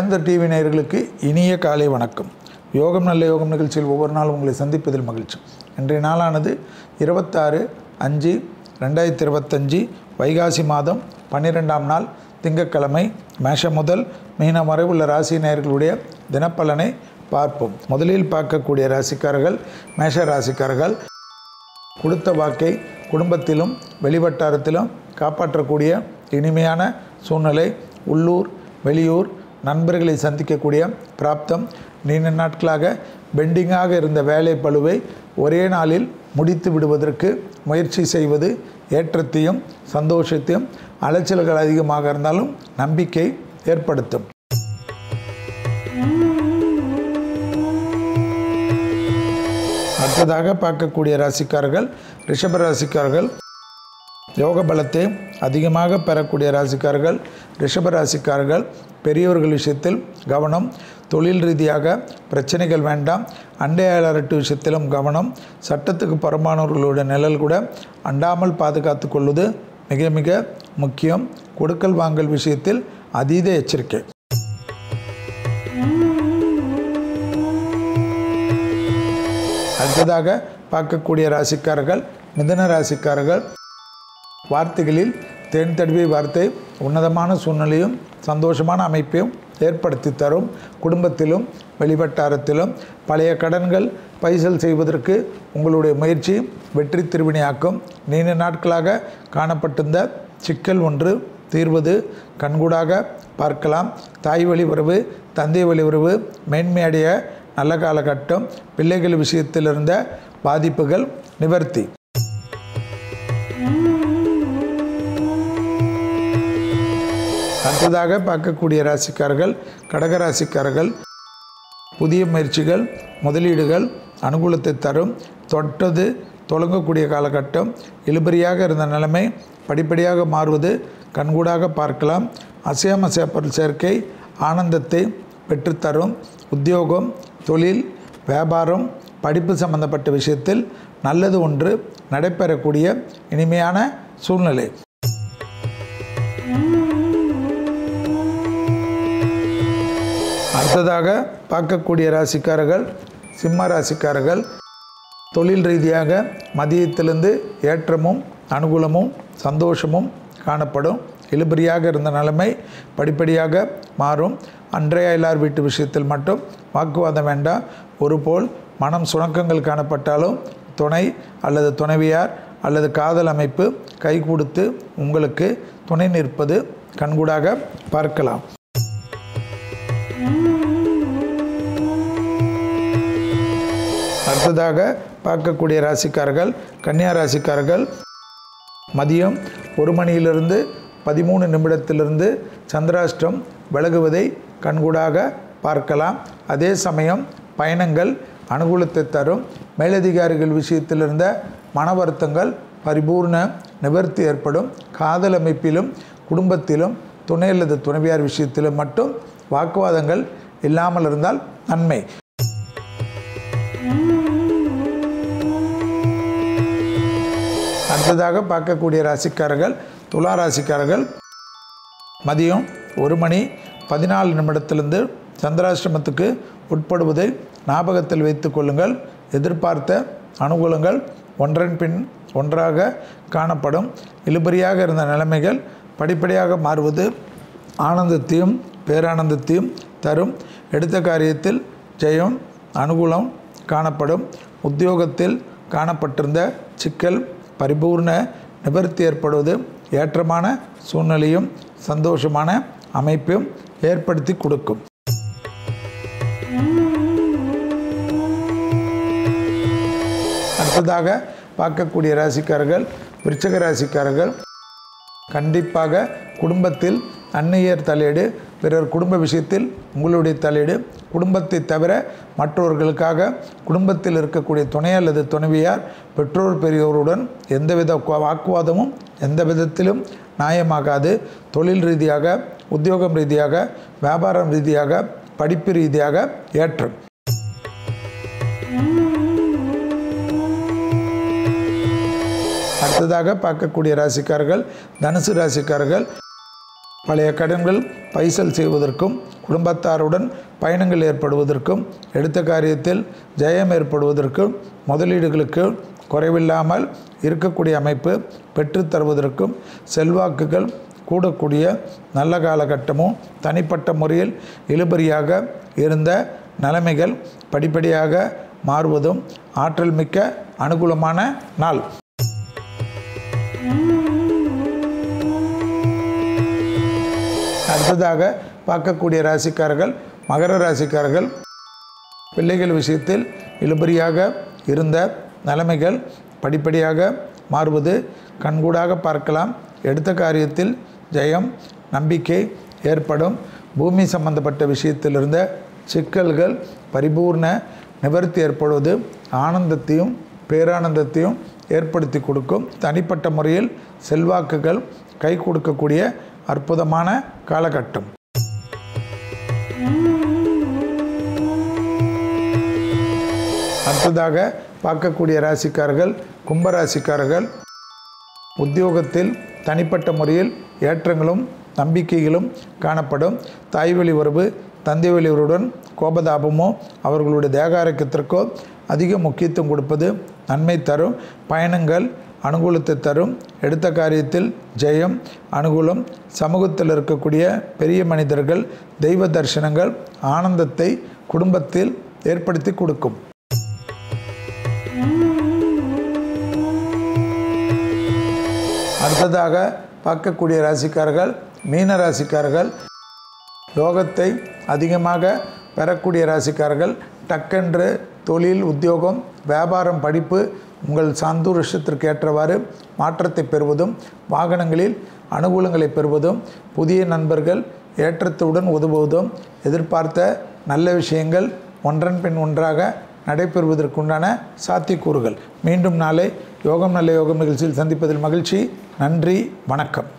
வேந்த TV நேயர்களுக்கு இனிய காலை வணக்கம். யோகம் நல்ல யோகம் நிகழ்ச்சியில் ஒவ்வொரு நாளும் உங்களை சந்திப்பதில் மகிழ்ச்சி. இன்றைய நாளானது 26/5/2025 வைகாசி மாதம் 12ஆம் நாள் திங்கட்கிழமை. மேஷம் முதல் மீனம் வரை உள்ள ராசி நேயர்களுடைய தினப்பலனை பார்ப்போம். முதலில் பார்க்கக்கூடிய ராசிக்காரர்கள் மேஷ ராசிக்காரர்கள். கொடுத்த வாக்கை குடும்பத்திலும் வெளிவட்டாரத்திலும் காப்பாற்றக்கூடிய இனிமையான சூழ்நிலை. உள்ளூர் வெளியூர் நண்பர்களை சந்திக்கக்கூடிய பிராப்தம். நீண்ட நாட்களாக பெண்டிங்காக இருந்த வேலை பளுவை ஒரே நாளில் முடித்து விடுவதற்கு முயற்சி செய்வது ஏற்றத்தையும் சந்தோஷத்தையும், அலைச்சல்கள் அதிகமாக இருந்தாலும் நம்பிக்கை ஏற்படுத்தும். அடுத்ததாக பார்க்கக்கூடிய ராசிக்காரர்கள் ரிஷப ராசிக்காரர்கள். யோக பலத்தை அதிகமாக பெறக்கூடிய ராசிக்காரர்கள் ரிஷப ராசிக்காரர்கள். பெரியவர்கள் விஷயத்தில் கவனம். தொழில் ரீதியாக பிரச்சனைகள் வேண்டாம். அண்டையாளரட்டு விஷயத்திலும் கவனம். சட்டத்துக்கு புறம்பானவர்களுடைய நிழல் கூட அண்டாமல் பாதுகாத்து கொள்வது மிக மிக முக்கியம். கொடுக்கல் வாங்கல் விஷயத்தில் அதீத எச்சரிக்கை. அடுத்ததாக பார்க்கக்கூடிய ராசிக்காரர்கள் மிதுன ராசிக்காரர்கள். வார்த்தைகளில் தேன் தடவிய வார்த்தை உன்னதமான சூழ்நிலையும் சந்தோஷமான அமைப்பையும் ஏற்படுத்தி தரும். குடும்பத்திலும் வெளிவட்டாரத்திலும் பழைய கடன்கள் பைசல் செய்வதற்கு உங்களுடைய முயற்சி வெற்றி திருவினையாக்கும். நீண்ட நாட்களாக காணப்பட்டிருந்த சிக்கல் ஒன்று தீர்வது கண்கூடாக பார்க்கலாம். தாய் வழி உறவு தந்தை வழி உறவு மேன்மையடைய நல்ல காலகட்டம். பிள்ளைகள் விஷயத்தில் இருந்த பாதிப்புகள் நிவர்த்தி. அடுத்ததாக பார்க்கக்கூடிய ராசிக்காரர்கள் கடகராசிக்காரர்கள். புதிய முயற்சிகள் முதலீடுகள் அனுகூலத்தை தரும். தொட்டது தொடங்கக்கூடிய காலகட்டம். இழுபறியாக இருந்த நிலைமை படிப்படியாக மாறுவது கண்கூடாக பார்க்கலாம். அசையாமசைய பொருள் சேர்க்கை ஆனந்தத்தை பெற்றுத்தரும். உத்தியோகம் தொழில் வியாபாரம் படிப்பு சம்பந்தப்பட்ட விஷயத்தில் நல்லது ஒன்று நடைபெறக்கூடிய இனிமையான சூழ்நிலை. அடுத்ததாக பார்க்கக்கூடிய ராசிக்காரர்கள் சிம்ம ராசிக்காரர்கள். தொழில் ரீதியாக மதியத்திலிருந்து ஏற்றமும் அனுகூலமும் சந்தோஷமும் காணப்படும். இழுபறியாக இருந்த நிலைமை படிப்படியாக மாறும். அன்றைய எல்லார் வீட்டு விஷயத்தில் மட்டும் வாக்குவாதம் வேண்டாம். ஒருபோல் மனம் சுணக்கங்கள் காணப்பட்டாலும் துணை அல்லது துணைவியார் அல்லது காதல் அமைப்பு கை கொடுத்து உங்களுக்கு துணை நிற்பது கண்கூடாக பார்க்கலாம். அடுத்ததாக பார்க்கக்கூடிய ராசிக்காரர்கள் கன்னியா ராசிக்காரர்கள். மதியம் 1 மணியிலிருந்து 13 நிமிடத்திலிருந்து சந்திராஷ்டம் விலகுவதை கண்கூடாக பார்க்கலாம். அதே சமயம் பயணங்கள் அனுகூலத்தை தரும். மேலதிகாரிகள் விஷயத்தில் இருந்த மன வருத்தங்கள் பரிபூர்ண நிவர்த்தி ஏற்படும். காதல் அமைப்பிலும் குடும்பத்திலும் துணை அல்லது துணைவியார் விஷயத்திலும் மட்டும் வாக்குவாதங்கள் இல்லாமல் இருந்தால் நன்மை. அடுத்ததாக பார்க்கக்கூடிய ராசிக்காரர்கள் துலா ராசிக்காரர்கள். மதியம் 1 மணி 14 நிமிடத்திலிருந்து சந்திராஷ்டமத்துக்கு உட்படுவதை ஞாபகத்தில் வைத்து கொள்ளுங்கள். எதிர்பார்த்த அனுகூலங்கள் ஒன்றன் பின் ஒன்றாக காணப்படும். இழுபறியாக இருந்த நிலைமைகள் படிப்படியாக மாறுவது ஆனந்தத்தையும் பேரானந்தத்தையும் தரும். எடுத்த காரியத்தில் ஜெயம் அனுகூலம் காணப்படும். உத்தியோகத்தில் காணப்பட்டிருந்த சிக்கல் பரிபூர்ண நிவர்த்தி ஏற்படுவது ஏற்றமான சூழ்நிலையும் சந்தோஷமான அமைப்பையும் ஏற்படுத்தி கொடுக்கும். அடுத்ததாக பார்க்கக்கூடிய ராசிக்காரர்கள் விருச்சிக ராசிக்காரர்கள். கண்டிப்பாக குடும்பத்தில் அந்நியர் தலையீடு, பிறர் குடும்ப விஷயத்தில் உங்களுடைய தலையீடு, குடும்பத்தை தவிர மற்றவர்களுக்காக குடும்பத்தில் இருக்கக்கூடிய துணை அல்லது துணைவியார் பெற்றோர் பெரியோருடன் எந்தவித வாக்குவாதமும் எந்த விதத்திலும் நியாயமாகாது. தொழில் ரீதியாக உத்தியோகம் ரீதியாக வியாபாரம் ரீதியாக படிப்பு ரீதியாக ஏற்றம். அடுத்ததாக பார்க்கக்கூடிய ராசிக்காரர்கள் தனுசு ராசிக்காரர்கள். பழைய கடன்கள் பைசல் செய்வதற்கும் குடும்பத்தாருடன் பயணங்கள் ஏற்படுவதற்கும் எடுத்த காரியத்தில் ஜெயம் ஏற்படுவதற்கும் முதலீடுகளுக்கு குறைவில்லாமல் இருக்கக்கூடிய அமைப்பு பெற்றுத்தருவதற்கும் செல்வாக்குகள் கூடக்கூடிய நல்ல காலகட்டமும் தனிப்பட்ட முறையில் இழுபறியாக இருந்த நிலைமைகள் படிப்படியாக மாறுவதும் ஆற்றல் மிக்க அனுகூலமான நாள். அடுத்ததாக பார்க்கக்கூடிய ராசிக்காரர்கள் மகர ராசிக்காரர்கள். பிள்ளைகள் விஷயத்தில் இழுபறியாக இருந்த நிலைமைகள் படிப்படியாக மாறுவது கண்கூடாக பார்க்கலாம். எடுத்த காரியத்தில் ஜெயம் நம்பிக்கை ஏற்படும். பூமி சம்பந்தப்பட்ட விஷயத்தில் இருந்த சிக்கல்கள் பரிபூர்ண நிவர்த்தி ஏற்படுவது ஆனந்தத்தையும் பேரானந்தத்தையும் ஏற்படுத்தி கொடுக்கும். தனிப்பட்ட முறையில் செல்வாக்குகள் கை கொடுக்கக்கூடிய அற்புதமான காலகட்டம். அடுத்ததாக பார்க்கக்கூடிய ராசிக்காரர்கள் கும்பராசிக்காரர்கள். உத்தியோகத்தில் தனிப்பட்ட முறையில் ஏற்றங்களும் நம்பிக்கைகளும் காணப்படும். தாய்வழி உறவு தந்தை வழியுடன் கோபதாபமோ அவர்களுடைய தேக ஆரோக்கியத்திற்கோ அதிக முக்கியத்துவம் கொடுப்பது நன்மை தரும். பயணங்கள் அனுகூலத்தை தரும். எடுத்த காரியத்தில் ஜெயம் அனுகூலம். சமூகத்தில் இருக்கக்கூடிய பெரிய மனிதர்கள் தெய்வ தரிசனங்கள் ஆனந்தத்தை குடும்பத்தில் ஏற்படுத்தி கொடுக்கும். அடுத்ததாக பார்க்கக்கூடிய ராசிக்காரர்கள் மீன ராசிக்காரர்கள். யோகத்தை அதிகமாக பெறக்கூடிய ராசிக்காரர்கள். டக்கென்று தொழில் உத்தியோகம் வியாபாரம் படிப்பு உங்கள் சந்தோஷத்திற்கு ஏற்றவாறு மாற்றத்தை பெறுவதும் வாகனங்களில் அனுகூலங்களை பெறுவதும் புதிய நண்பர்கள் ஏற்றத்துடன் உதவுவதும் எதிர்பார்த்த நல்ல விஷயங்கள் ஒன்றன் பின் ஒன்றாக நடைபெறுவதற்குண்டான சாத்தியக்கூறுகள். மீண்டும் நாளை யோகம் நல்ல யோகம் நிகழ்ச்சியில் சந்திப்பதில் மகிழ்ச்சி. நன்றி, வணக்கம்.